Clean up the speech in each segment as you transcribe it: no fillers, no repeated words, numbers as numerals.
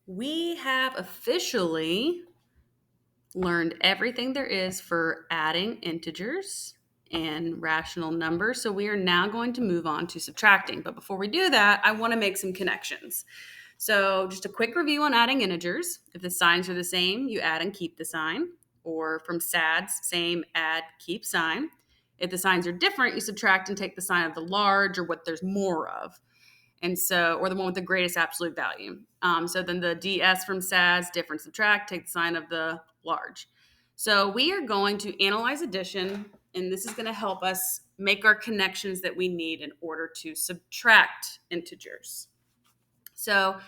We have officially learned everything there is for adding integers and rational numbers. So we are now going to move on to subtracting. But before we do that, I want to make some connections. So just a quick review on adding integers. If the signs are the same, you add and keep the sign. Or from SADS, same, add, keep sign. If the signs are different, you subtract and take the sign of the large or what there's more of. And so, or the one with the greatest absolute value. So then the DS from SAS, different, subtract, take the sign of the large. So we are going to analyze addition, and this is going to help us make our connections that we need in order to subtract integers. So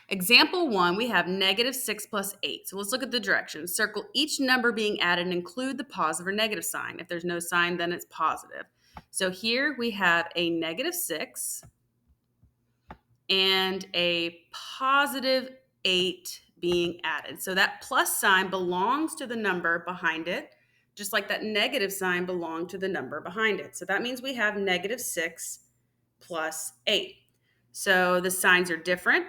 example 1, we have -6 plus 8. So let's look at the directions. Circle each number being added and include the positive or negative sign. If there's no sign, then it's positive. So here we have a -6 and a positive 8 being added. So that plus sign belongs to the number behind it, just like that negative sign belonged to the number behind it. So that means we have -6 plus 8. So the signs are different.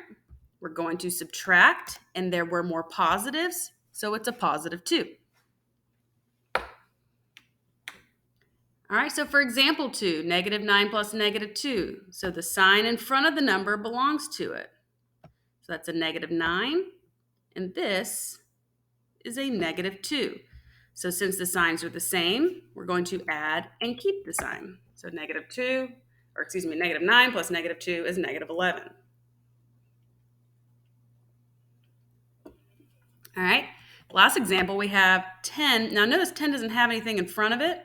We're going to subtract, and there were more positives, so it's a +2. All right, so for example 2, -9 plus -2. So the sign in front of the number belongs to it. So that's a -9, and this is a -2. So since the signs are the same, we're going to add and keep the sign. So -9 plus -2 is -11. All right, last example, we have 10. Now notice 10 doesn't have anything in front of it,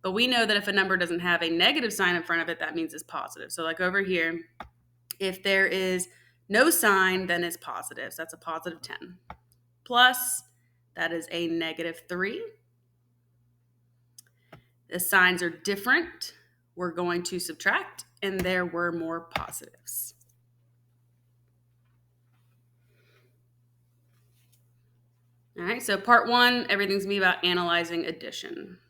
but we know that if a number doesn't have a negative sign in front of it, that means it's positive. So like over here, if there is no sign, then it's positive. So that's a +10. Plus, that is a -3. The signs are different. We're going to subtract, and there were more positives. All right, so part 1, everything's going to be about analyzing addition.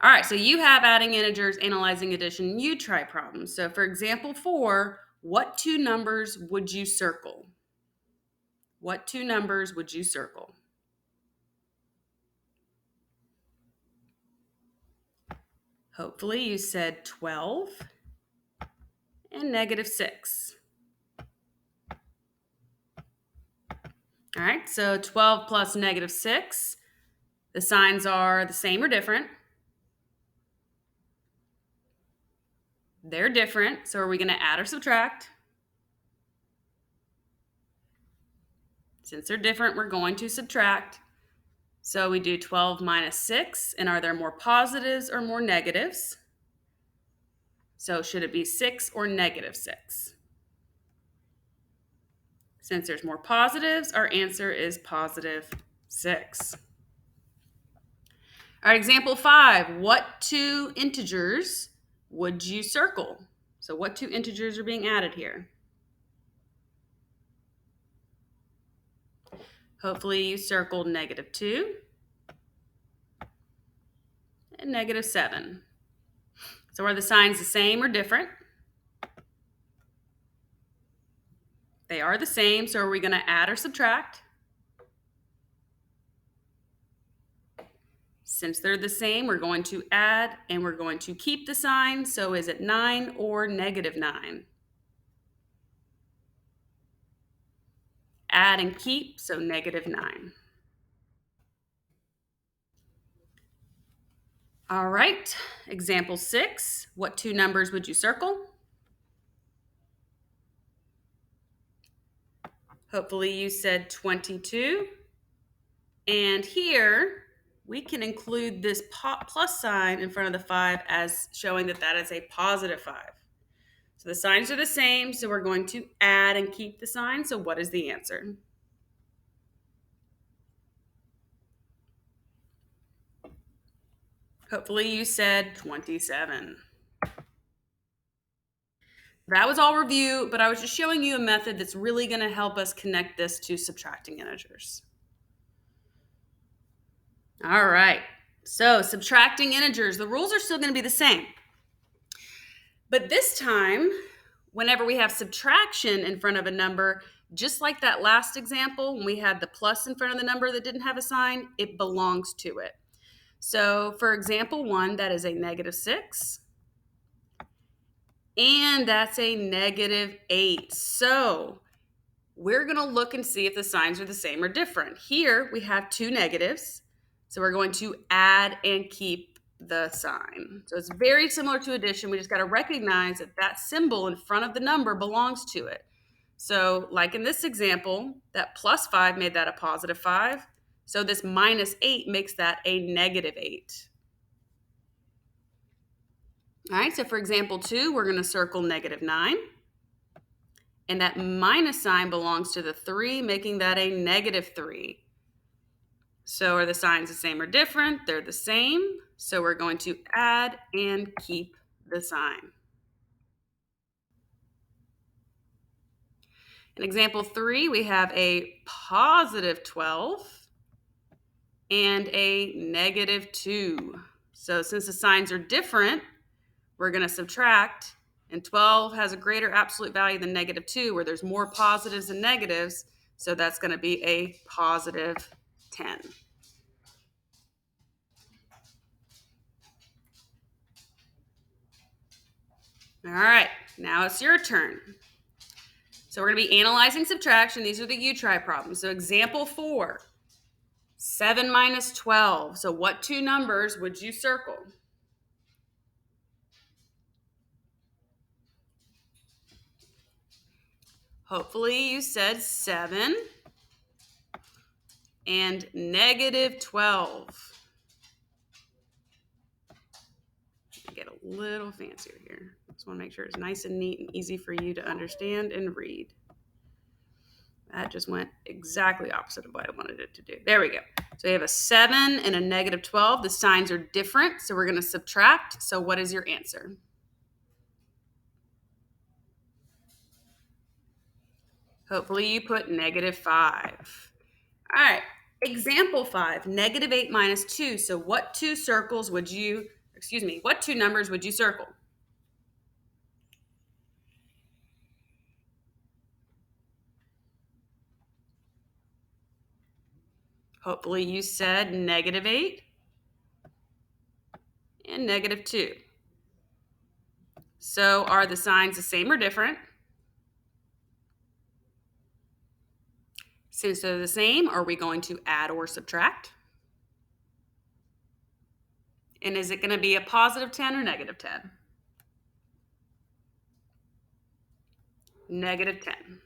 All right, so you have adding integers, analyzing addition. You try problems. So for example 4, what two numbers would you circle? What two numbers would you circle? Hopefully you said 12 and -6. All right, so 12 plus -6. The signs are the same or different. They're different, so are we going to add or subtract? Since they're different, we're going to subtract. So we do 12 minus 6, and are there more positives or more negatives? So should it be 6 or -6? Since there's more positives, our answer is +6. All right, example 5. What two integers would you circle? So what two integers are being added here? Hopefully you circled -2 and -7. So are the signs the same or different? They are the same, so are we going to add or subtract? Since they're the same, we're going to add and we're going to keep the sign. So is it 9 or -9? Add and keep, so -9. All right, example 6. What two numbers would you circle? Hopefully you said 22. And here we can include this plus sign in front of the 5 as showing that that is a +5. So the signs are the same, so we're going to add and keep the sign. So what is the answer? Hopefully you said 27. That was all review, but I was just showing you a method that's really going to help us connect this to subtracting integers. All right, so subtracting integers, the rules are still going to be the same. But this time, Whenever we have subtraction in front of a number, just like that last example, when we had the plus in front of the number that didn't have a sign, it belongs to it. So for example 1, that is a -6. And that's a -8. So we're going to look and see if the signs are the same or different. Here we have two negatives. So we're going to add and keep the sign. So it's very similar to addition. We just got to recognize that that symbol in front of the number belongs to it. So like in this example, that +5 made that a +5. So this -8 makes that a -8. All right, so for example 2, we're going to circle -9. And that minus sign belongs to the 3, making that a -3. So are the signs the same or different? They're the same. So we're going to add and keep the sign. In example 3, we have a +12 and a -2. So since the signs are different, we're going to subtract, and 12 has a greater absolute value than -2, where there's more positives than negatives, so that's going to be a +10. All right, now it's your turn. So we're going to be analyzing subtraction. These are the you-try problems. So example 4, 7 minus 12. So what two numbers would you circle? Hopefully you said 7 and -12. Get a little fancier here. Just want to make sure it's nice and neat and easy for you to understand and read. That just went exactly opposite of what I wanted it to do. There we go. So we have a 7 and a -12. The signs are different, so we're going to subtract. So what is your answer? Hopefully you put -5. All right, example 5, -8 minus 2. So what two numbers would you circle? Hopefully you said -8 and -2. So are the signs the same or different? Since they're the same, are we going to add or subtract? And is it going to be a +10 or -10? -10.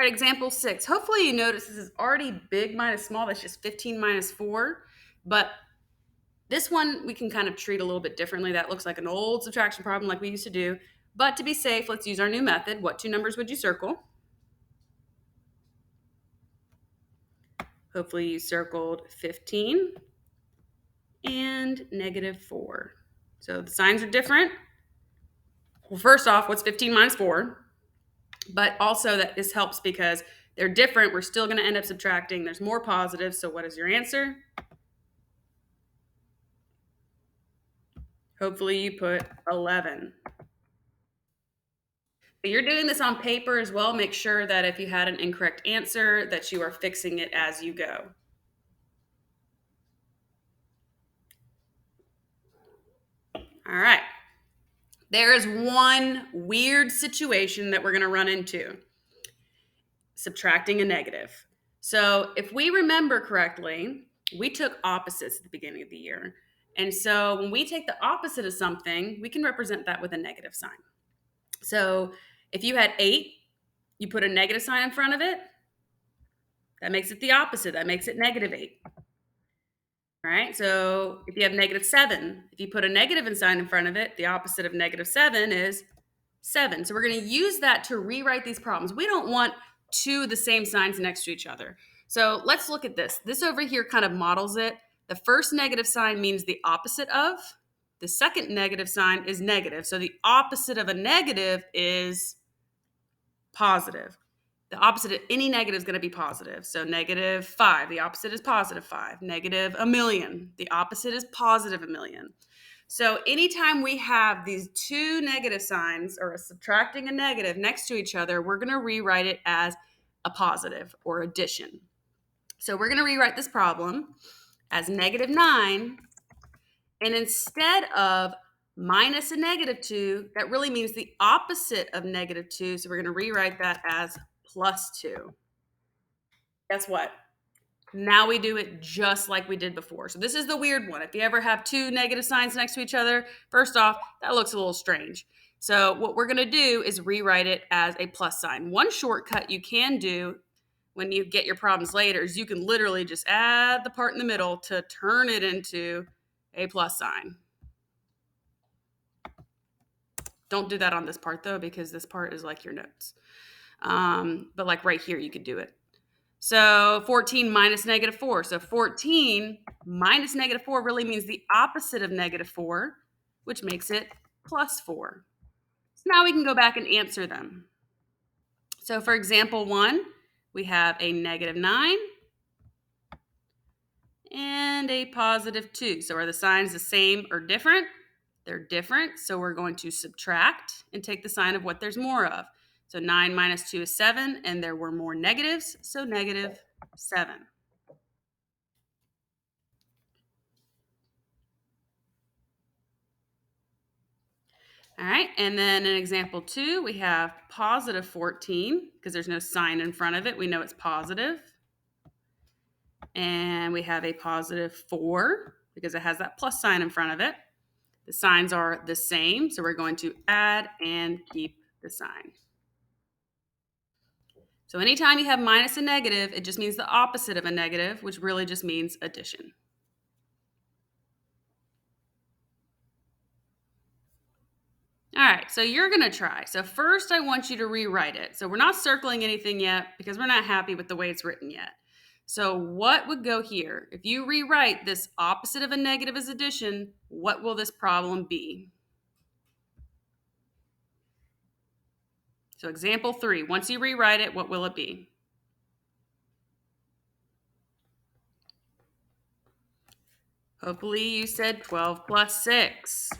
All right, example 6. Hopefully you notice this is already big minus small. That's just 15 minus 4. But this one we can kind of treat a little bit differently. That looks like an old subtraction problem like we used to do. But to be safe, let's use our new method. What two numbers would you circle? Hopefully you circled 15 and -4. So the signs are different. Well, first off, what's 15 minus 4? But also that this helps because they're different. We're still going to end up subtracting. There's more positives. So what is your answer? Hopefully you put 11. But you're doing this on paper as well. Make sure that if you had an incorrect answer, that you are fixing it as you go. All right. There is one weird situation that we're going to run into. Subtracting a negative. So if we remember correctly, we took opposites at the beginning of the year. And so when we take the opposite of something, we can represent that with a negative sign. So if you had 8, you put a negative sign in front of it, that makes it the opposite. That makes it -8. All right. So if you have -7, if you put a negative sign in front of it, the opposite of -7 is 7. So we're going to use that to rewrite these problems. We don't want two of the same signs next to each other. So let's look at this. This over here kind of models it. The first negative sign means the opposite of. The second negative sign is negative. So the opposite of a negative is positive. The opposite of any negative is going to be positive. So -5, the opposite is +5. -1,000,000, the opposite is +1,000,000. So anytime we have these two negative signs or a subtracting a negative next to each other, we're going to rewrite it as a positive or addition. So we're going to rewrite this problem as -9, and instead of minus a -2, that really means the opposite of -2. So we're going to rewrite that as +2. Guess what? Now we do it just like we did before. So this is the weird one. If you ever have two negative signs next to each other, first off, that looks a little strange. So what we're going to do is rewrite it as a plus sign. One shortcut you can do when you get your problems later is you can literally just add the part in the middle to turn it into a plus sign. Don't do that on this part though, because this part is like your notes. But like right here, you could do it. So 14 minus -4. So 14 minus -4 really means the opposite of -4, which makes it +4. So now we can go back and answer them. So for example 1, we have a -9 and a +2. So are the signs the same or different? They're different, so we're going to subtract and take the sign of what there's more of. So 9 minus 2 is 7, and there were more negatives, so -7. All right, and then in example 2, we have +14, because there's no sign in front of it. We know it's positive. And we have a +4, because it has that plus sign in front of it. The signs are the same, so we're going to add and keep the sign. So anytime you have minus a negative, it just means the opposite of a negative, which really just means addition. All right, so you're going to try. So first I want you to rewrite it. So we're not circling anything yet because we're not happy with the way it's written yet. So what would go here? If you rewrite this opposite of a negative as addition, what will this problem be? So example 3, once you rewrite it, what will it be? Hopefully you said 12 plus 6.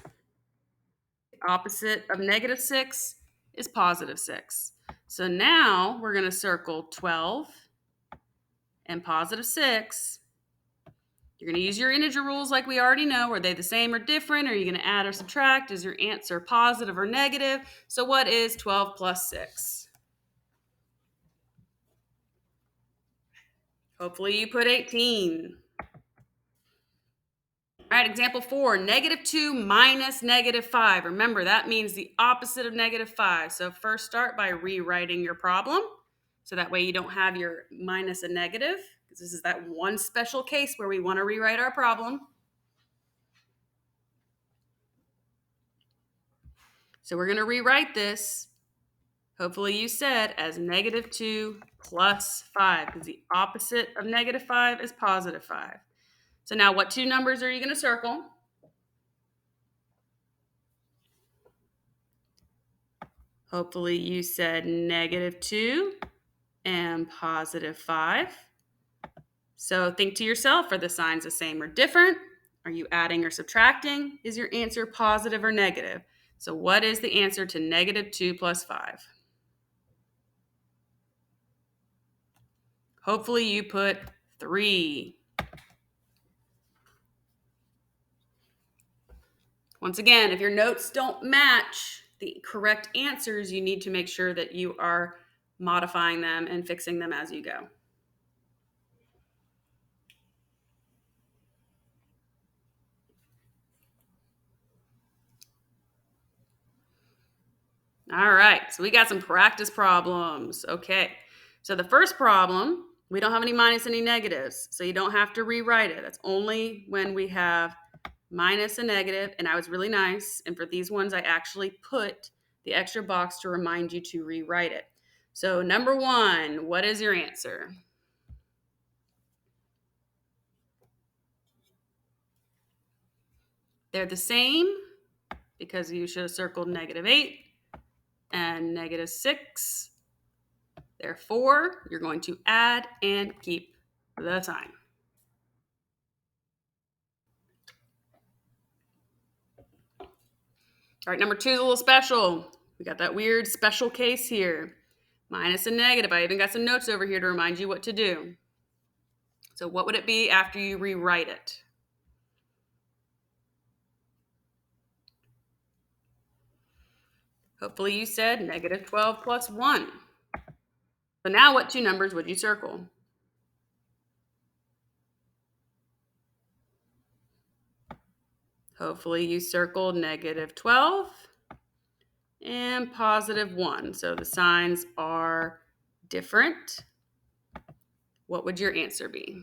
Opposite of -6 is +6. So now we're going to circle 12 and +6. You're going to use your integer rules like we already know. Are they the same or different? Are you going to add or subtract? Is your answer positive or negative? So what is 12 plus 6? Hopefully you put 18. All right, example 4, -2 minus -5. Remember, that means the opposite of -5. So first start by rewriting your problem. So that way you don't have your minus a negative, because this is that one special case where we want to rewrite our problem. So we're going to rewrite this, hopefully you said, as -2 plus 5, because the opposite of -5 is +5. So now what two numbers are you going to circle? Hopefully you said -2 and +5. So think to yourself, are the signs the same or different? Are you adding or subtracting? Is your answer positive or negative? So what is the answer to -2 plus 5? Hopefully you put 3. Once again, if your notes don't match the correct answers, you need to make sure that you are modifying them and fixing them as you go. All right, so we got some practice problems. Okay, so the first problem, we don't have any minus, any negatives, so you don't have to rewrite it. That's only when we have minus a negative, and I was really nice, and for these ones, I actually put the extra box to remind you to rewrite it. So number 1, what is your answer? They're the same because you should have circled -8 and -6. Therefore, you're going to add and keep the sign. All right, number 2 is a little special. We got that weird special case here. Minus and negative. I even got some notes over here to remind you what to do. So what would it be after you rewrite it? Hopefully you said negative 12 plus 1. So now what 2 numbers would you circle? Hopefully you circled negative 12 and positive 1. So the signs are different. What would your answer be?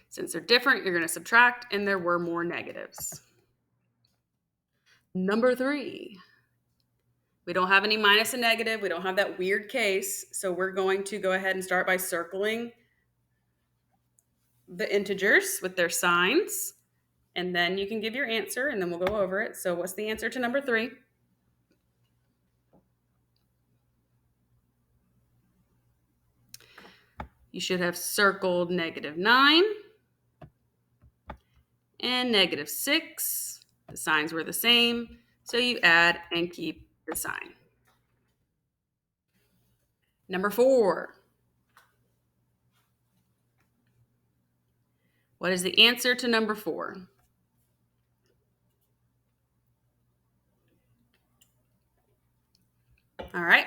Since they're different, you're going to subtract, and there were more negatives. Number 3. We don't have any minus and negative. We don't have that weird case. So we're going to go ahead and start by circling the integers with their signs. And then you can give your answer, and then we'll go over it. So what's the answer to number 3? You should have circled negative 9 and negative 6. The signs were the same, so you add and keep the sign. Number 4. What is the answer to number 4? All right.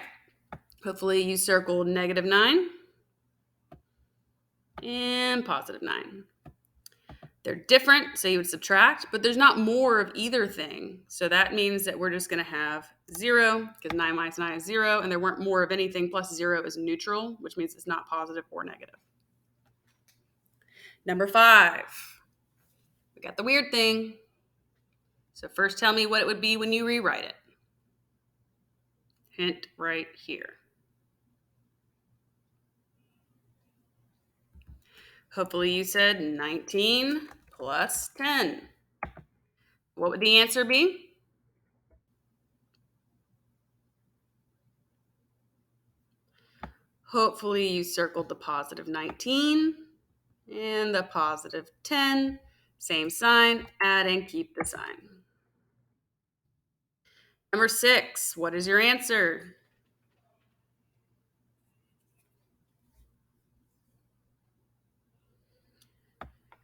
Hopefully you circled negative 9 and positive 9. They're different, so you would subtract, but there's not more of either thing. So that means that we're just going to have 0, because 9 minus 9 is 0, and there weren't more of anything, plus 0 is neutral, which means it's not positive or negative. Number 5. We got the weird thing. So first tell me what it would be when you rewrite it. Hint right here. Hopefully you said 19 plus 10. What would the answer be? Hopefully you circled the positive 19 and the positive 10. Same sign, add and keep the sign. Number 6, what is your answer?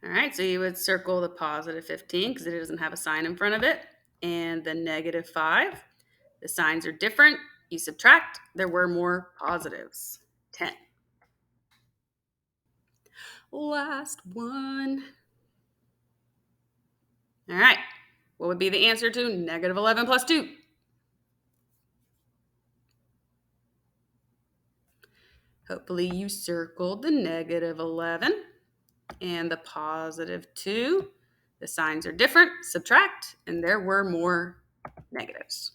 All right, so you would circle the positive 15 because it doesn't have a sign in front of it, and the negative 5. The signs are different. You subtract, there were more positives. 10. Last one. All right, what would be the answer to negative 11 plus 2? Hopefully you circled the negative 11 and the positive 2. The signs are different. Subtract, and there were more negatives.